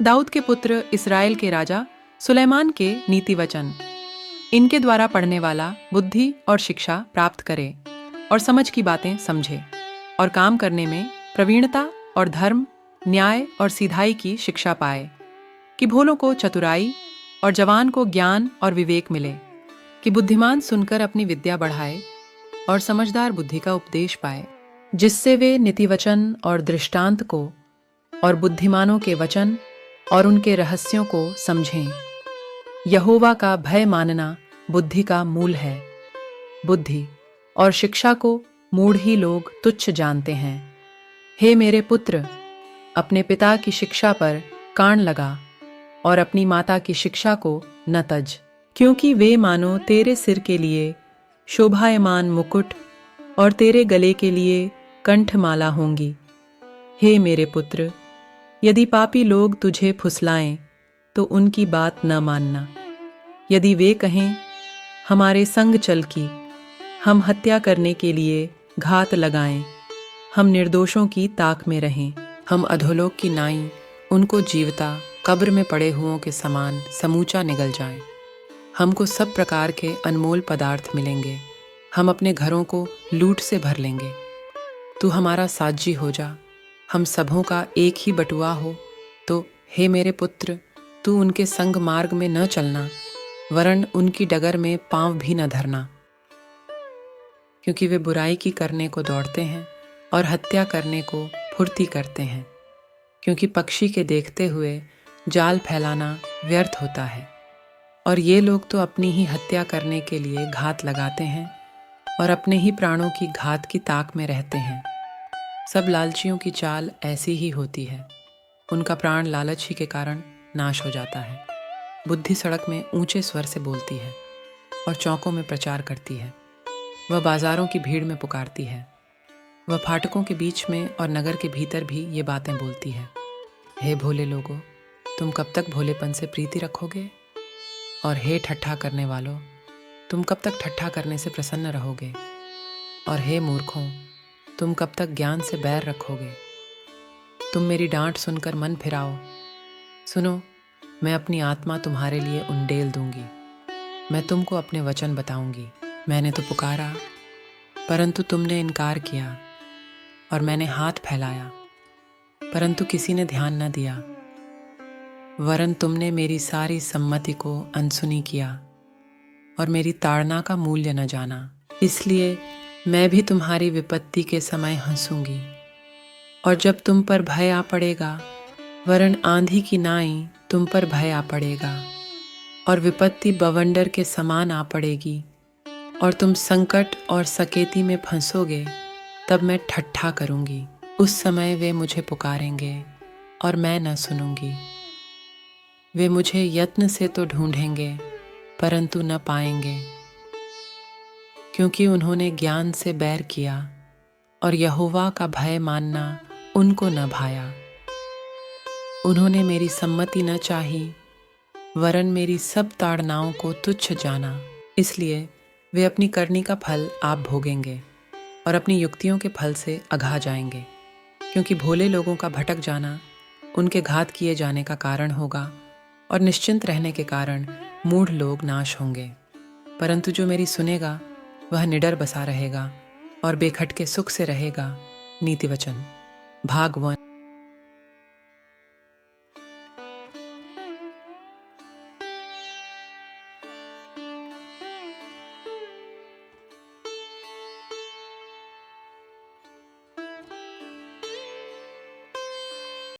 दाऊद के पुत्र इस्राएल के राजा सुलेमान के नीति वचन। इनके द्वारा पढ़ने वाला बुद्धि और शिक्षा प्राप्त करे और समझ की बातें समझे और काम करने में प्रवीणता और धर्म, न्याय और सीधाई की शिक्षा पाए, कि भोलों को चतुराई और जवान को ज्ञान और विवेक मिले, कि बुद्धिमान सुनकर अपनी विद्या बढ़ाए और समझदार बुद्धि का उपदेश पाए, जिससे वे नीतिवचन और दृष्टांत को और बुद्धिमानों के वचन और उनके रहस्यों को समझें। यहोवा का भय मानना बुद्धि का मूल है। बुद्धि और शिक्षा को मूढ़ ही लोग तुच्छ जानते हैं। हे मेरे पुत्र, अपने पिता की शिक्षा पर कान लगा और अपनी माता की शिक्षा को न तज, क्योंकि वे मानो तेरे सिर के लिए शोभायमान मुकुट और तेरे गले के लिए कंठमाला होंगी। हे मेरे पुत्र, यदि पापी लोग तुझे फुसलाएं तो उनकी बात न मानना। यदि वे कहें हमारे संग चल की, हम हत्या करने के लिए घात लगाएं, हम निर्दोषों की ताक में रहें, हम अधोलोक की नाई उनको जीवता कब्र में पड़े हुओं के समान समूचा निगल जाएं। हमको सब प्रकार के अनमोल पदार्थ मिलेंगे, हम अपने घरों को लूट से भर लेंगे। तू हमारा साजी हो जा, हम सबों का एक ही बटुआ हो। तो हे मेरे पुत्र, तू उनके संग मार्ग में न चलना, वरन उनकी डगर में पांव भी न धरना, क्योंकि वे बुराई की करने को दौड़ते हैं और हत्या करने को फुर्ती करते हैं। क्योंकि पक्षी के देखते हुए जाल फैलाना व्यर्थ होता है, और ये लोग तो अपनी ही हत्या करने के लिए घात लगाते हैं और अपने ही प्राणों की घात की ताक में रहते हैं। सब लालचियों की चाल ऐसी ही होती है, उनका प्राण लालच ही के कारण नाश हो जाता है। बुद्धि सड़क में ऊंचे स्वर से बोलती है और चौकों में प्रचार करती है। वह बाजारों की भीड़ में पुकारती है, वह फाटकों के बीच में और नगर के भीतर भी ये बातें बोलती है। हे भोले लोगों, तुम कब तक भोलेपन से प्रीति रखोगे? और हे ठट्ठा करने वालों, तुम कब तक ठट्ठा करने से प्रसन्न रहोगे? और हे मूर्खों, तुम कब तक ज्ञान से बैर रखोगे? तुम मेरी डांट सुनकर मन फिराओ। सुनो, मैं अपनी आत्मा तुम्हारे लिए उंडेल दूंगी। मैं तुमको अपने वचन बताऊंगी। मैंने तो पुकारा, परंतु तुमने इनकार किया, और मैंने हाथ फैलाया, परंतु किसी ने ध्यान न दिया। वरन तुमने मेरी सारी सम्मति को अनसुनी किया और मेरी ताड़ना का मूल्य न जाना। इसलिए मैं भी तुम्हारी विपत्ति के समय हंसूंगी, और जब तुम पर भय आ पड़ेगा, वरन आंधी की नाई तुम पर भय आ पड़ेगा, और विपत्ति बवंडर के समान आ पड़ेगी, और तुम संकट और सकेती में फंसोगे, तब मैं ठट्ठा करूंगी। उस समय वे मुझे पुकारेंगे और मैं न सुनूंगी। वे मुझे यत्न से तो ढूंढेंगे, परंतु न पाएंगे, क्योंकि उन्होंने ज्ञान से बैर किया और यहोवा का भय मानना उनको न भाया। उन्होंने मेरी सम्मति न चाही, वरन मेरी सब ताड़नाओं को तुच्छ जाना। इसलिए वे अपनी करनी का फल आप भोगेंगे और अपनी युक्तियों के फल से अघा जाएंगे। क्योंकि भोले लोगों का भटक जाना उनके घात किए जाने का कारण होगा, और निश्चिंत रहने के कारण मूढ़ लोग नाश होंगे। परंतु जो मेरी सुनेगा वह निडर बसा रहेगा और बेखटके सुख से रहेगा। नीति वचन भाग 1।